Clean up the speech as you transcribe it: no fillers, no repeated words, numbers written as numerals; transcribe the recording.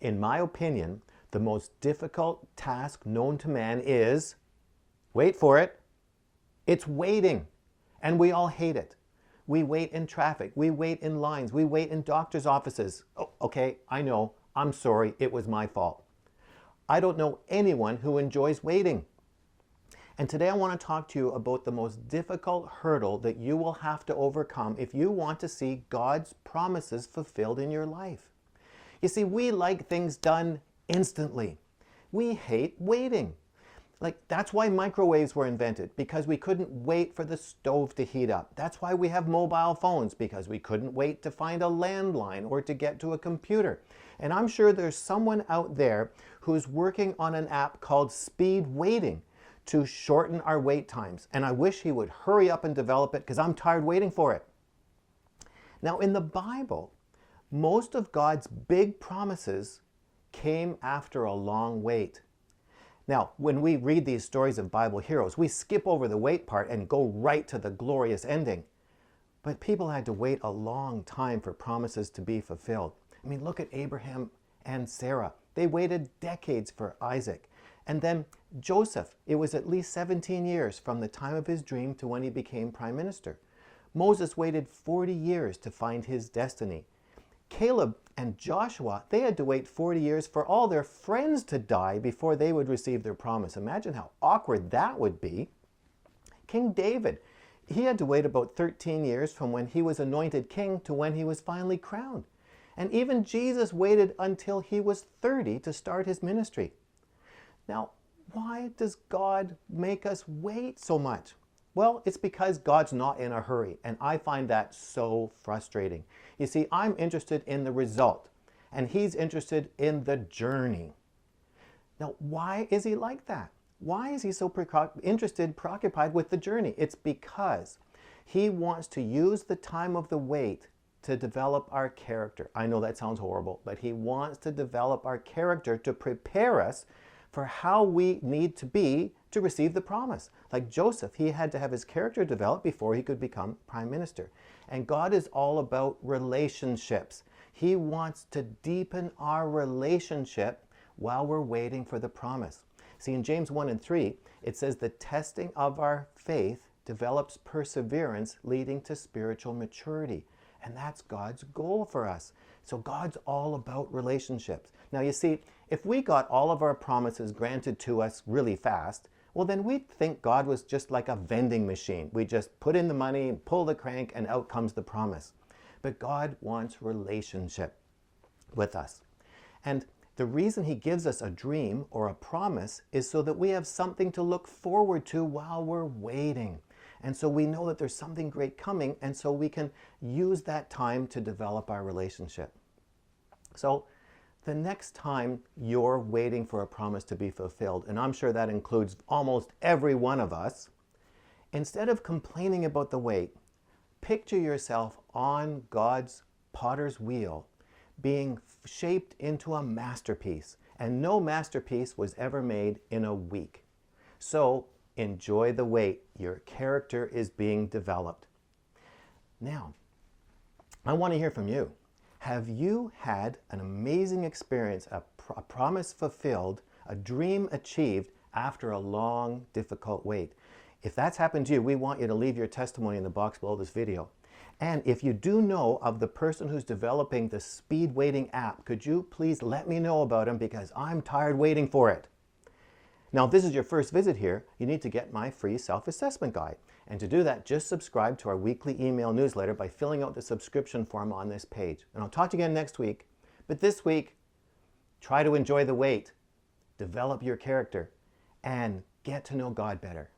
In my opinion, the most difficult task known to man is, wait for it, it's waiting. And we all hate it. We wait in traffic, we wait in lines, we wait in doctor's offices. Oh, okay, I know, I'm sorry, it was my fault. I don't know anyone who enjoys waiting. And today I want to talk to you about the most difficult hurdle that you will have to overcome if you want to see God's promises fulfilled in your life. You see, we like things done instantly. We hate waiting. That's why microwaves were invented, because we couldn't wait for the stove to heat up. That's why we have mobile phones, because we couldn't wait to find a landline or to get to a computer. And I'm sure there's someone out there who's working on an app called speed waiting to shorten our wait times. And I wish he would hurry up and develop it, because I'm tired waiting for it. Now, in the Bible, most of God's big promises came after a long wait. Now, when we read these stories of Bible heroes, we skip over the wait part and go right to the glorious ending. But people had to wait a long time for promises to be fulfilled. I mean, look at Abraham and Sarah. They waited decades for Isaac. And then Joseph, it was at least 17 years from the time of his dream to when he became prime minister. Moses waited 40 years to find his destiny. Caleb and Joshua, they had to wait 40 years for all their friends to die before they would receive their promise. Imagine how awkward that would be. King David, he had to wait about 13 years from when he was anointed king to when he was finally crowned. And even Jesus waited until he was 30 to start his ministry. Now, why does God make us wait so much? Well, it's because God's not in a hurry, and I find that so frustrating. You see, I'm interested in the result, and He's interested in the journey. Now, why is He like that? Why is He so preoccupied with the journey? It's because He wants to use the time of the wait to develop our character. I know that sounds horrible, but He wants to develop our character to prepare us for how we need to be to receive the promise. Like Joseph, he had to have his character developed before he could become prime minister. And God is all about relationships. He wants to deepen our relationship while we're waiting for the promise. See, in James 1 and 3, it says the testing of our faith develops perseverance, leading to spiritual maturity. And that's God's goal for us. So God's all about relationships. Now you see, if we got all of our promises granted to us really fast, well then we'd think God was just like a vending machine. We just put in the money, pull the crank, and out comes the promise. But God wants relationship with us. And the reason He gives us a dream or a promise is so that we have something to look forward to while we're waiting. And so we know that there's something great coming, and so we can use that time to develop our relationship. So the next time you're waiting for a promise to be fulfilled, and I'm sure that includes almost every one of us, instead of complaining about the wait, picture yourself on God's potter's wheel, being shaped into a masterpiece. And no masterpiece was ever made in a week. So enjoy the wait. Your character is being developed. Now, I want to hear from you. Have you had an amazing experience, a promise fulfilled, a dream achieved after a long, difficult wait? If that's happened to you, we want you to leave your testimony in the box below this video. And if you do know of the person who's developing the speed waiting app, could you please let me know about him, because I'm tired waiting for it. Now, if this is your first visit here, you need to get my free self-assessment guide. And to do that, just subscribe to our weekly email newsletter by filling out the subscription form on this page. And I'll talk to you again next week. But this week, try to enjoy the wait, develop your character, and get to know God better.